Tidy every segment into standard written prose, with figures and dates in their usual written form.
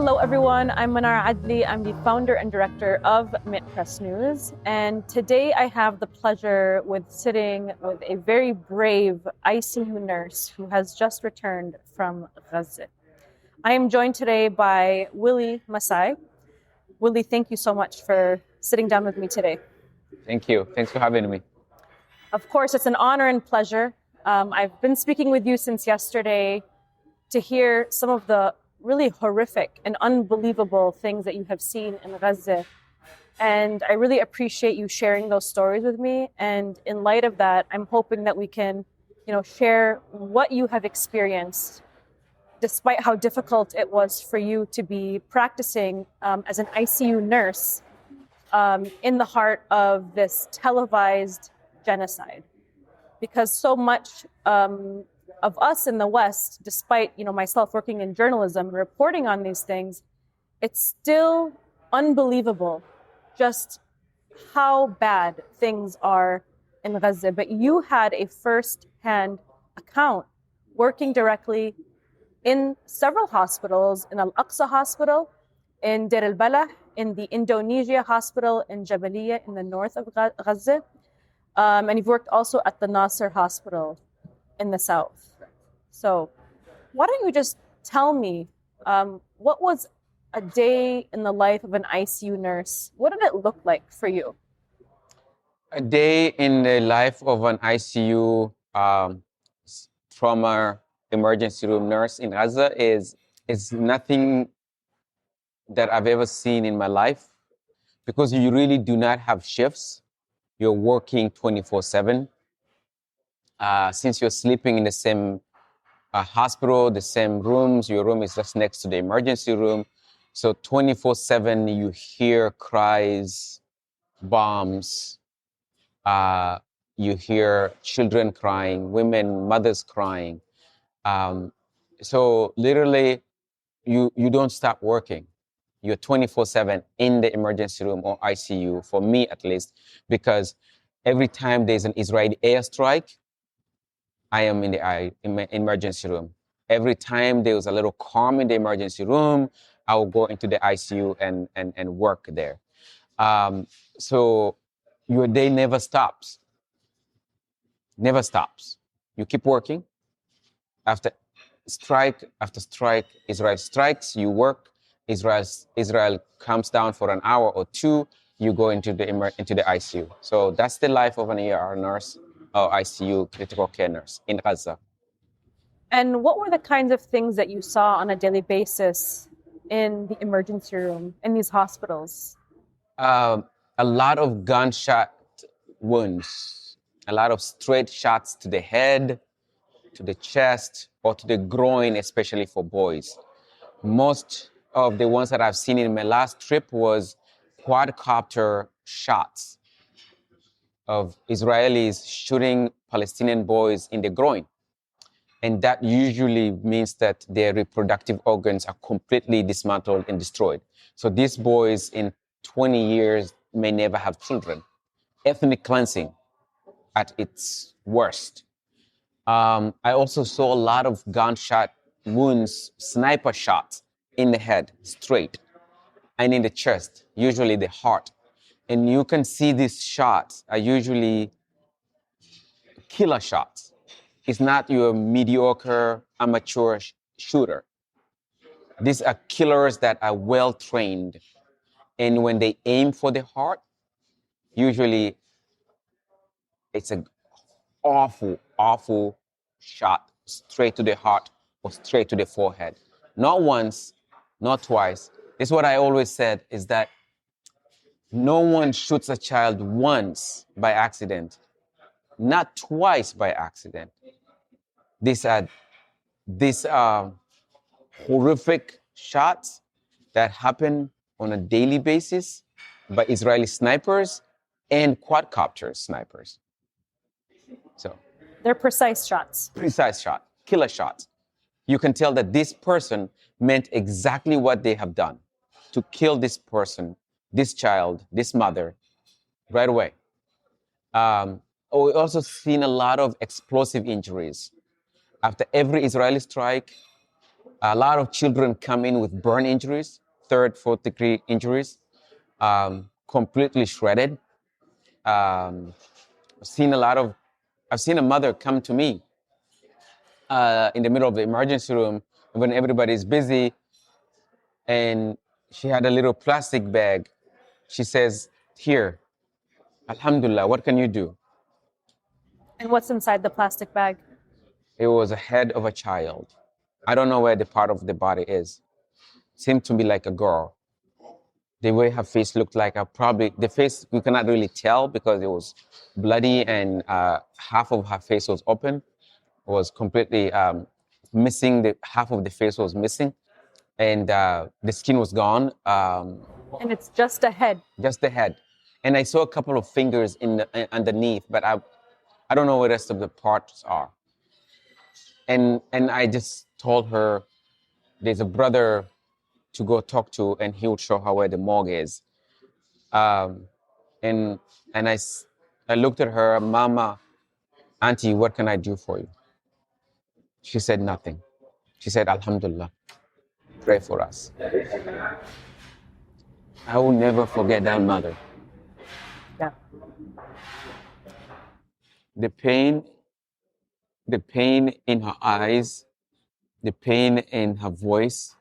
Hello, everyone. I'm Mnar Adley. I'm the founder and director of MintPress News. And today I have the pleasure with sitting with a very brave ICU nurse who has just returned from Gaza. I am joined today by Willy Massay. Willy, thank you so much for sitting down with me today. Thank you. Thanks for having me. Of course, it's an honor and pleasure. I've been speaking with you since yesterday to hear some of the really horrific and unbelievable things that you have seen in Gaza. And I really appreciate you sharing those stories with me. And in light of that, I'm hoping that we can, share what you have experienced, despite how difficult it was for you to be practicing as an ICU nurse in the heart of this televised genocide. Because so much of us in the West, despite myself working in journalism, reporting on these things, it's still unbelievable just how bad things are in Gaza. But you had a first-hand account working directly in several hospitals, in Al-Aqsa hospital, in Deir al-Balah, in the Indonesia hospital in Jabaliyah in the north of Gaza, and you've worked also at the Nasser hospital in the south. So why don't you just tell me, what was a day in the life of an ICU nurse? What did it look like for you? A day in the life of an ICU trauma emergency room nurse in Gaza is nothing that I've ever seen in my life, because you really do not have shifts. You're working 24/7. Since you're sleeping in the same hospital, the same rooms, your room is just next to the emergency room. So 24/7, you hear cries, bombs, you hear children crying, women, mothers crying. So literally, you don't stop working. You're 24/7 in the emergency room or ICU, for me at least, because every time there's an Israeli airstrike, I am in the emergency room. Every time there was a little calm in the emergency room, I will go into the ICU and work there. So your day never stops. Never stops. You keep working. After strike, Israel strikes, you work. Israel comes down for an hour or two, you go into the ICU. So that's the life of an ER nurse or ICU critical care nurse in Gaza. And what were the kinds of things that you saw on a daily basis in the emergency room, in these hospitals? A lot of gunshot wounds, a lot of straight shots to the head, to the chest, or to the groin, especially for boys. Most of the ones that I've seen in my last trip was quadcopter shots of Israelis shooting Palestinian boys in the groin. And that usually means that their reproductive organs are completely dismantled and destroyed. So these boys in 20 years may never have children. Ethnic cleansing at its worst. I also saw a lot of gunshot wounds, sniper shots in the head, straight, and in the chest, usually the heart. And you can see these shots are usually killer shots. It's not your mediocre amateur shooter. These are killers that are well trained. And when they aim for the heart, usually it's an awful, awful shot straight to the heart or straight to the forehead. Not once, not twice. This is what I always said, is that no one shoots a child once by accident, not twice by accident. These are horrific shots that happen on a daily basis by Israeli snipers and quadcopter snipers. So they're precise shots. Precise shot, killer shots. You can tell that this person meant exactly what they have done, to kill this person, this child, this mother, right away. We also seen a lot of explosive injuries. After every Israeli strike, A lot of children come in with burn injuries, third, fourth degree injuries, completely shredded. I've seen a mother come to me in the middle of the emergency room when everybody's busy, and she had a little plastic bag. She says, "Here, Alhamdulillah, what can you do?" And what's inside the plastic bag? It was a head of a child. I don't know where the part of the body is. Seemed to be like a girl. The way her face looked like, the face we cannot really tell because it was bloody and half of her face was open, was completely missing. The half of the face was missing, and the skin was gone. And it's just a head. Just the head, and I saw a couple of fingers underneath, but I don't know where the rest of the parts are. And I just told her there's a brother to go talk to, and he would show her where the morgue is. And I looked at her, "Mama, Auntie, what can I do for you?" She said nothing. She said, "Alhamdulillah, pray for us." I will never forget that mother. Yeah. The pain in her eyes, the pain in her voice,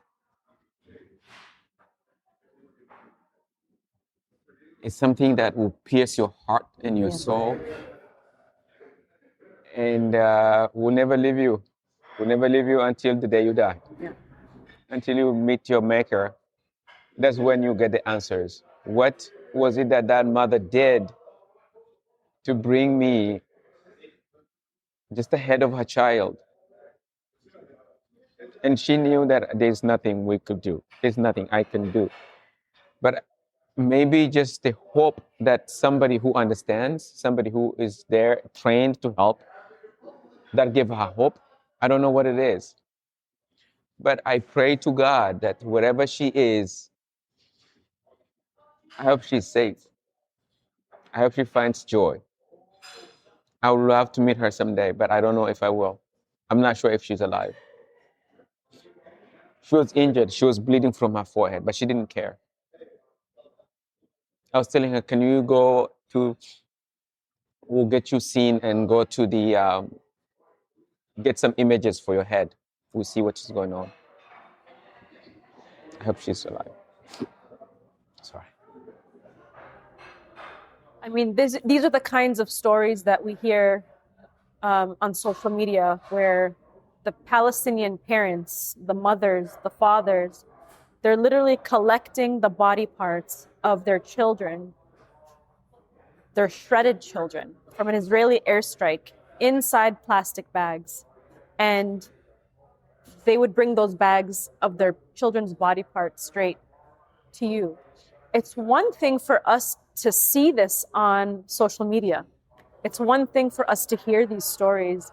is something that will pierce your heart and your soul, and will never leave you. Will never leave you until the day you die. Yeah. Until you meet your maker. That's when you get the answers. What was it that mother did to bring me just ahead of her child? And she knew that there's nothing we could do. There's nothing I can do. But maybe just the hope that somebody who understands, somebody who is there trained to help, that give her hope. I don't know what it is. But I pray to God that wherever she is, I hope she's safe. I hope she finds joy. I would love to meet her someday, but I don't know if I will. I'm not sure if she's alive. She was injured. She was bleeding from her forehead, but she didn't care. I was telling her, "Can you go to, we'll get you seen and go to the, get some images for your head. We'll see what's going on." I hope she's alive. Sorry. I mean, these are the kinds of stories that we hear on social media where the Palestinian parents, the mothers, the fathers, they're literally collecting the body parts of their children, their shredded children, from an Israeli airstrike inside plastic bags. And they would bring those bags of their children's body parts straight to you. It's one thing for us to see this on social media. It's one thing for us to hear these stories,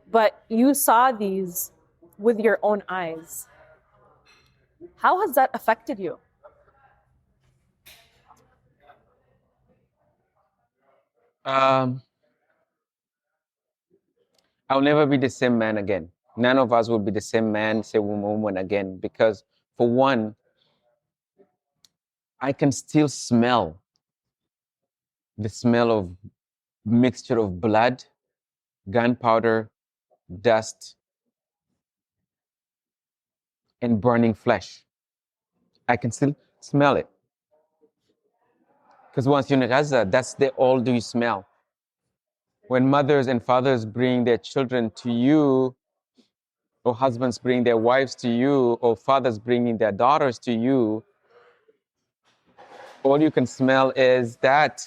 but you saw these with your own eyes. How has that affected you? I'll never be the same man again. None of us will be the same man, same woman again, because for one, I can still smell the smell of mixture of blood, gunpowder, dust, and burning flesh. I can still smell it. Because once you're in Gaza, that's all you smell. When mothers and fathers bring their children to you, or husbands bring their wives to you, or fathers bringing their daughters to you, all you can smell is that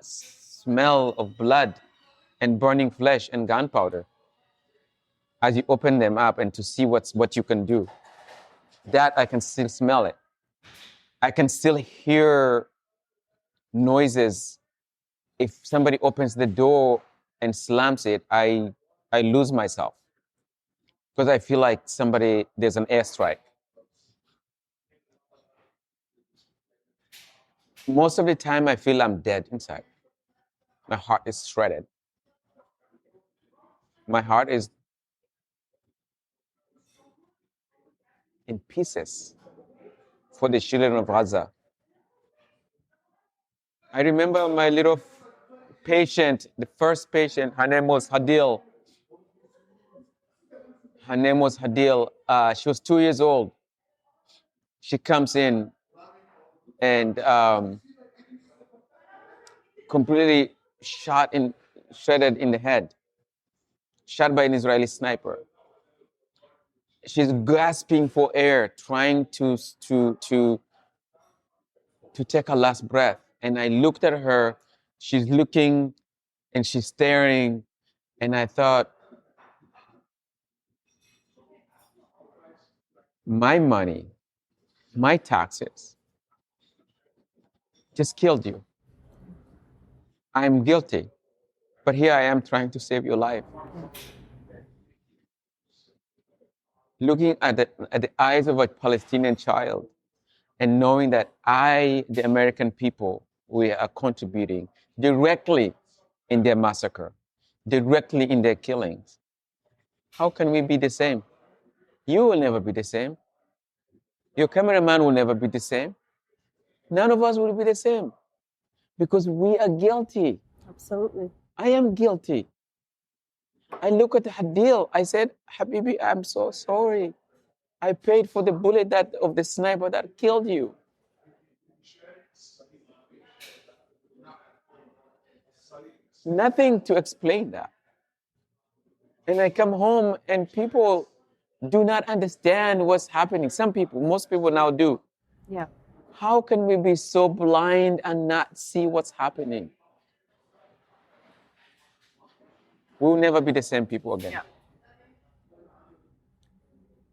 smell of blood and burning flesh and gunpowder as you open them up and to see what you can do. That I can still smell it. I can still hear noises. If somebody opens the door and slams it, I lose myself because I feel like there's an airstrike. Most of the time, I feel I'm dead inside. My heart is shredded. My heart is in pieces for the children of Gaza. I remember my little patient, the first patient, her name was Hadil. She was 2 years old. She comes in and completely shredded in the head, shot by an Israeli sniper. She's gasping for air, trying to take her last breath. And I looked at her, she's looking and she's staring, and I thought, my money, my taxes just killed you. I'm guilty, but here I am trying to save your life. Looking at the eyes of a Palestinian child and knowing that the American people, we are contributing directly in their massacre, directly in their killings. How can we be the same? You will never be the same. Your cameraman will never be the same. None of us will be the same because we are guilty. Absolutely. I am guilty. I look at Hadil. I said, Habibi, I'm so sorry. I paid for the bullet of the sniper that killed you. Nothing to explain that. And I come home and people do not understand what's happening. Some people, most people now do. Yeah. How can we be so blind and not see what's happening? We'll never be the same people again. Yeah.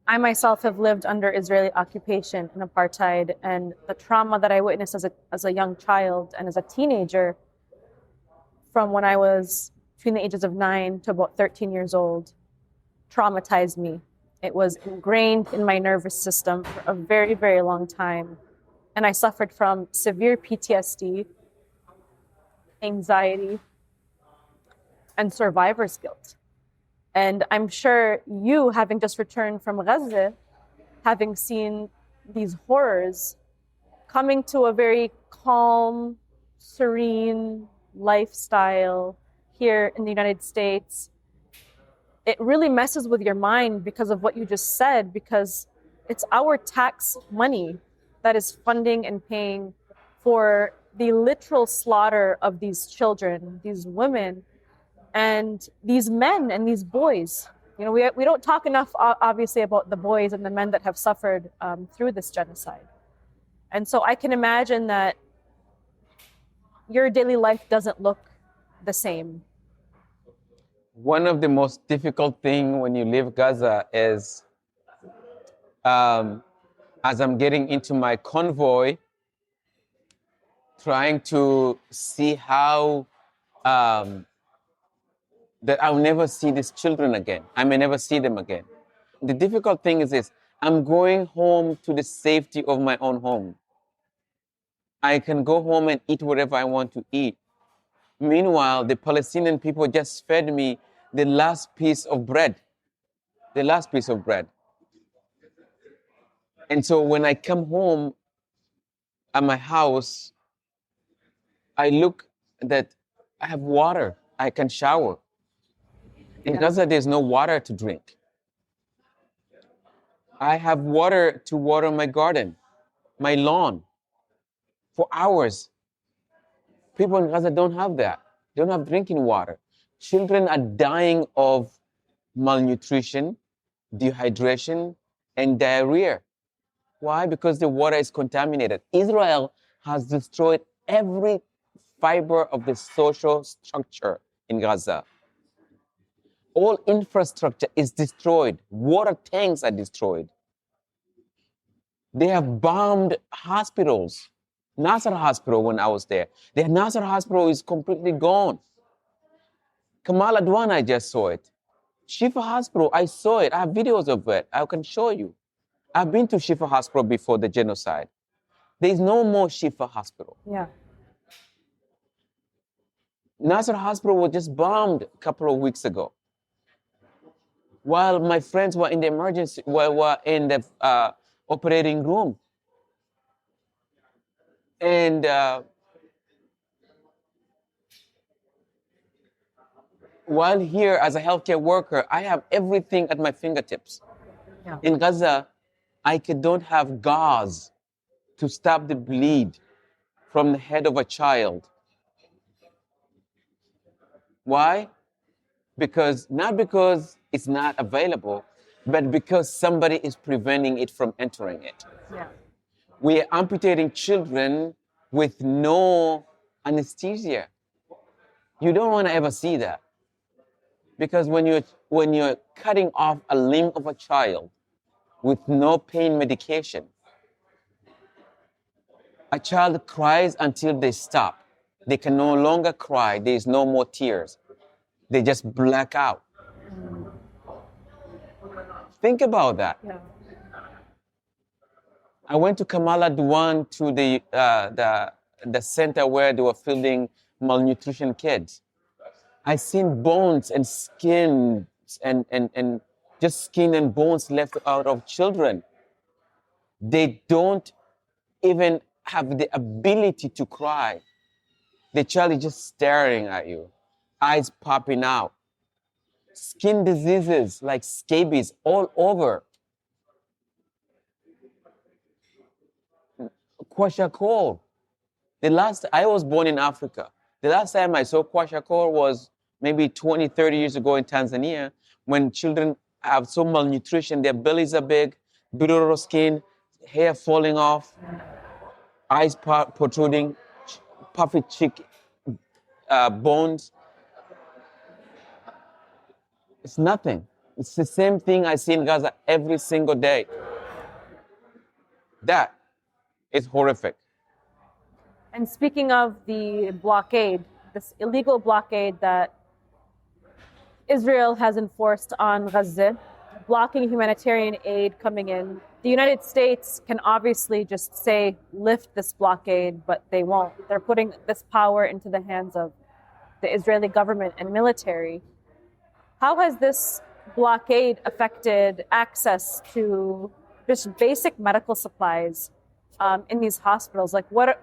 I myself have lived under Israeli occupation and apartheid, and the trauma that I witnessed as a young child and as a teenager, from when I was between the ages of 9 to about 13 years old, traumatized me. It was ingrained in my nervous system for a very, very long time. And I suffered from severe PTSD, anxiety, and survivor's guilt. And I'm sure you, having just returned from Gaza, having seen these horrors, coming to a very calm, serene lifestyle here in the United States, it really messes with your mind because of what you just said, because it's our tax money that is funding and paying for the literal slaughter of these children, these women, and these men and these boys. You know, we don't talk enough, obviously, about the boys and the men that have suffered through this genocide. And so I can imagine that your daily life doesn't look the same. One of the most difficult things when you leave Gaza is, as I'm getting into my convoy, trying to see how that I'll never see these children again. I may never see them again. The difficult thing is this: I'm going home to the safety of my own home. I can go home and eat whatever I want to eat. Meanwhile, the Palestinian people just fed me the last piece of bread. The last piece of bread. And so when I come home at my house, I look that I have water. I can shower. In Gaza, there's no water to drink. I have water to water my garden, my lawn, for hours. People in Gaza don't have that. They don't have drinking water. Children are dying of malnutrition, dehydration, and diarrhea. Why? Because the water is contaminated. Israel has destroyed every fiber of the social structure in Gaza. All infrastructure is destroyed. Water tanks are destroyed. They have bombed hospitals. Nasser Hospital, when I was there, the Nasser Hospital is completely gone. Kamal Adwan, I just saw it. Shifa Hospital, I saw it. I have videos of it. I can show you. I've been to Shifa Hospital before the genocide. There is no more Shifa Hospital. Yeah. Nasser Hospital was just bombed a couple of weeks ago. While my friends were in the emergency, were in the operating room. And while here as a healthcare worker, I have everything at my fingertips. Yeah. In Gaza, I don't have gauze to stop the bleed from the head of a child. Why? Not because it's not available, but because somebody is preventing it from entering it. Yeah. We are amputating children with no anesthesia. You don't want to ever see that. Because when you're cutting off a limb of a child with no pain medication, a child cries until they stop. They can no longer cry. There's no more tears. They just black out. Think about that. Yeah. I went to Kamala Duan to the center where they were feeding malnutrition kids. I seen bones and skin and just skin and bones left out of children. They don't even have the ability to cry. The child is just staring at you, eyes popping out. Skin diseases like scabies all over. Kwashiorkor. I was born in Africa. The last time I saw kwashiorkor was maybe 20, 30 years ago in Tanzania, when children have so malnutrition, their bellies are big, beautiful skin, hair falling off, eyes protruding, puffy cheek, bones. It's nothing. It's the same thing I see in Gaza every single day. That is horrific. And speaking of the blockade, this illegal blockade that Israel has enforced on Gaza, blocking humanitarian aid coming in, the United States can obviously just say, lift this blockade, but they won't. They're putting this power into the hands of the Israeli government and military. How has this blockade affected access to just basic medical supplies in these hospitals? Like, what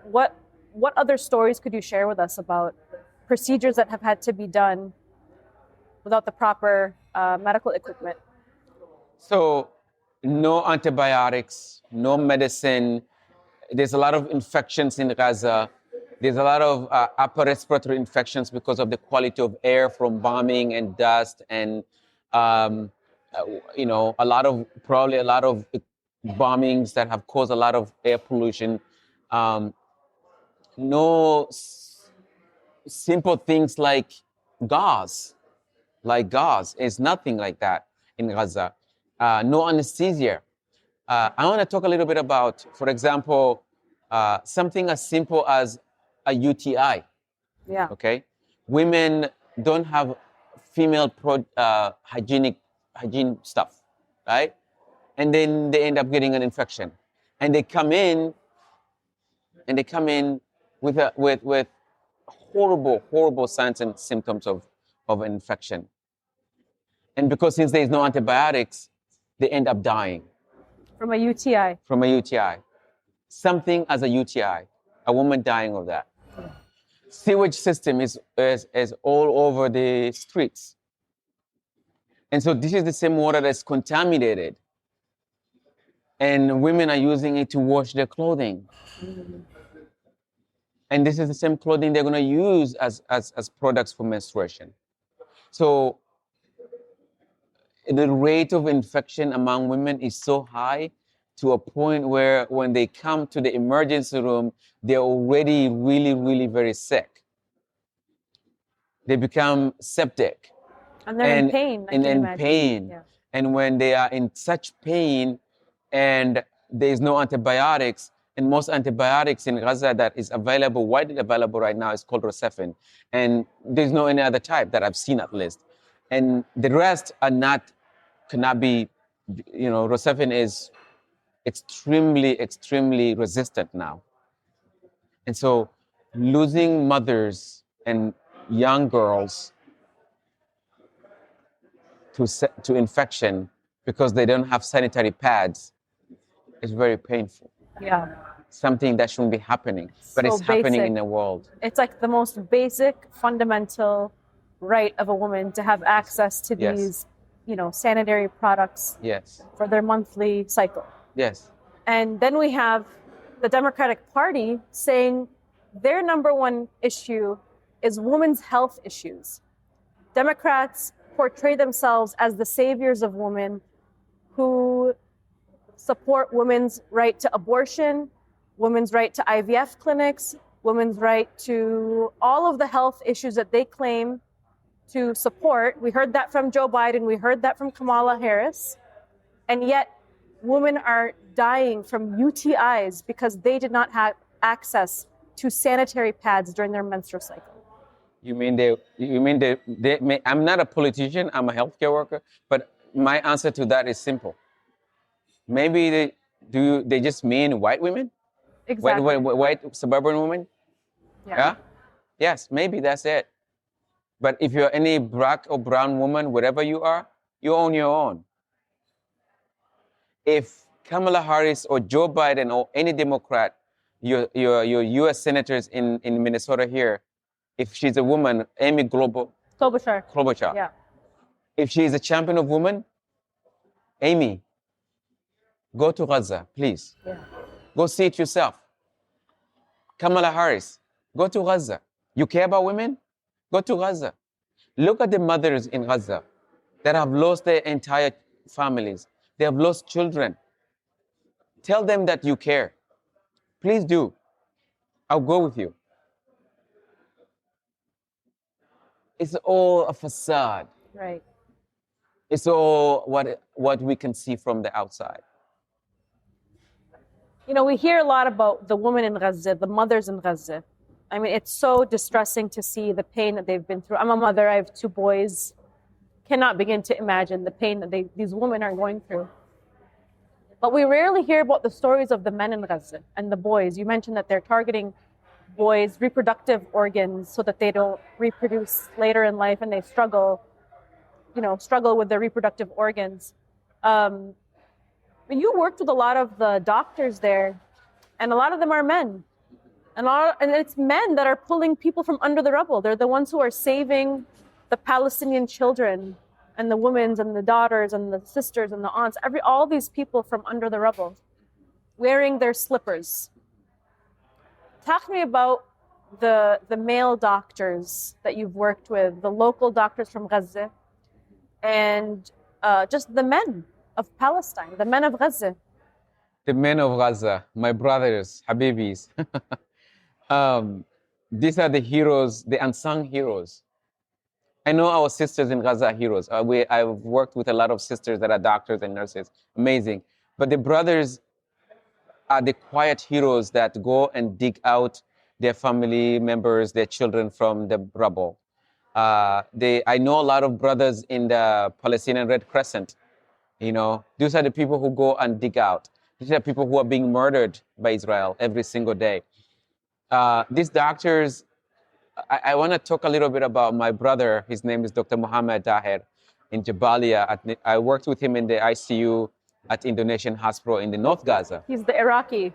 other stories could you share with us about procedures that have had to be done without the proper medical equipment? So, no antibiotics, no medicine. There's a lot of infections in Gaza. There's a lot of upper respiratory infections because of the quality of air from bombing and dust, and a lot of bombings that have caused a lot of air pollution. No simple things like gauze is nothing like that in Gaza. No anesthesia. I want to talk a little bit about, for example, something as simple as a UTI. Yeah. Okay, women don't have female hygiene stuff, right? And then they end up getting an infection, and they come in with horrible signs and symptoms of infection. And because since there is no antibiotics, they end up dying. From a UTI. From a UTI. Something as a UTI. A woman dying of that. Sewage system is all over the streets. And so this is the same water that's contaminated. And women are using it to wash their clothing. And this is the same clothing they're going to use as products for menstruation. So the rate of infection among women is so high to a point where when they come to the emergency room, they're already really, really very sick. They become septic. And they're in pain. And in pain. Yeah. And when they are in such pain and there's no antibiotics, and most antibiotics in Gaza that is available, widely available right now, is called Rocephin. And there's no any other type that I've seen at least. And the rest cannot be, Rocephin is extremely resistant now. And so losing mothers and young girls to infection because they don't have sanitary pads It's very painful. Yeah. Something that shouldn't be happening, but it's So happening basic. in the world. It's like the most basic, fundamental right of a woman to have access to Yes. these, sanitary products Yes. for their monthly cycle. Yes. And then we have the Democratic Party saying their number one issue is women's health issues. Democrats portray themselves as the saviors of women who support women's right to abortion, women's right to IVF clinics, women's right to all of the health issues that they claim to support. We heard that from Joe Biden. We heard that from Kamala Harris. And yet women are dying from UTIs because they did not have access to sanitary pads during their menstrual cycle. You mean I'm not a politician, I'm a healthcare worker, but my answer to that is simple. Maybe they just mean white women? Exactly. White suburban women? Yeah? Yes, maybe that's it. But if you're any black or brown woman, whatever you are, you're on your own. If Kamala Harris or Joe Biden or any Democrat, your U.S. senators in Minnesota here, if she's a woman, Amy Klobuchar. Yeah. If she's a champion of women, Amy, go to Gaza, please. Yeah. Go see it yourself. Kamala Harris, go to Gaza. You care about women? Go to Gaza. Look at the mothers in Gaza that have lost their entire families. They have lost children. Tell them that you care. Please do. I'll go with you. It's all a facade. Right. It's all what we can see from the outside. We hear a lot about the women in Gaza, the mothers in Gaza. I mean, it's so distressing to see the pain that they've been through. I'm a mother, I have 2 boys. Cannot begin to imagine the pain that these women are going through. But we rarely hear about the stories of the men in Gaza and the boys. You mentioned that they're targeting boys' reproductive organs so that they don't reproduce later in life and they struggle with their reproductive organs. You worked with a lot of the doctors there, and a lot of them are men. And it's men that are pulling people from under the rubble. They're the ones who are saving the Palestinian children and the women and the daughters and the sisters and the aunts, all these people from under the rubble, wearing their slippers. Talk to me about the male doctors that you've worked with, the local doctors from Gaza, and just the men of Palestine, the men of Gaza. The men of Gaza, my brothers, Habibis. These are the heroes, the unsung heroes. I know our sisters in Gaza are heroes. I've worked with a lot of sisters that are doctors and nurses. Amazing. But the brothers are the quiet heroes that go and dig out their family members, their children from the rubble. I know a lot of brothers in the Palestinian Red Crescent. These are the people who go and dig out. These are people who are being murdered by Israel every single day. These doctors, I want to talk a little bit about my brother. His name is Dr. Mohammed Daher in Jabalia. I worked with him in the ICU at Indonesian hospital in the North Gaza. He's the Iraqi.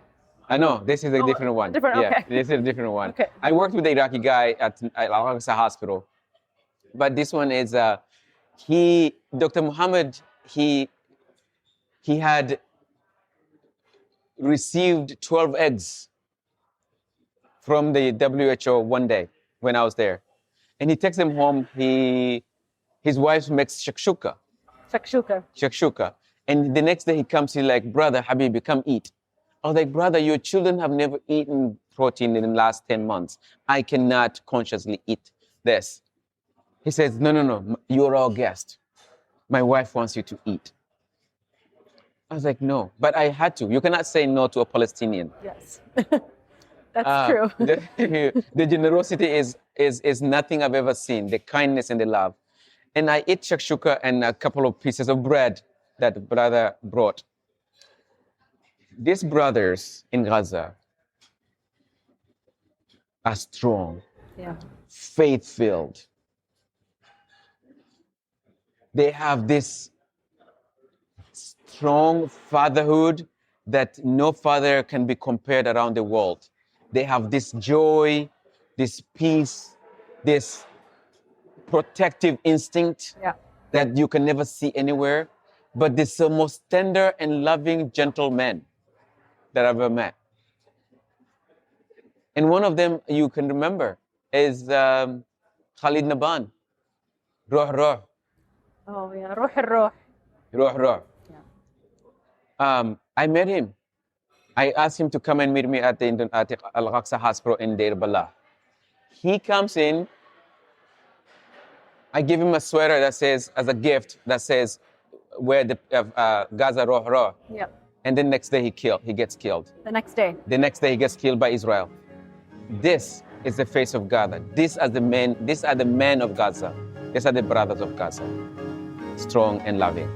I know, this is a different one. Okay. Yeah, this is a different one. Okay. I worked with the Iraqi guy at Al-Aqsa hospital. But this one is, Dr. Mohammed, he had received 12 eggs from the WHO one day when I was there. And he takes them home. His wife makes shakshuka. Shakshuka. And the next day he comes, he's like, brother, Habibi, come eat. I was like, brother, your children have never eaten protein in the last 10 months. I cannot consciously eat this. He says, no, you're our guest. My wife wants you to eat. I was like, no, but I had to. You cannot say no to a Palestinian. Yes, that's true. The generosity is nothing I've ever seen, the kindness and the love. And I ate shakshuka and a couple of pieces of bread that brother brought. These brothers in Gaza are strong, faith-filled. They have this strong fatherhood. that no father can be compared around the world. They have this joy, this peace, this protective instinct Yeah. that you can never see anywhere. But this the most tender and loving, gentle men that I've ever met. And one of them you can remember is Khalid Naban. Ruh Ruh. Oh, yeah. روح الروح. Ruh Ruh. Yeah. I met him. I asked him to come and meet me at the Al-Aqsa hospital in Deir Bala. He comes in. I give him a sweater that says, as a gift, that says, wear the Gaza Ruh Ruh. Yeah. And then next day he gets killed. The next day. The next day he gets killed by Israel. This is the face of Gaza. These are the men of Gaza. These are the brothers of Gaza. Strong and loving.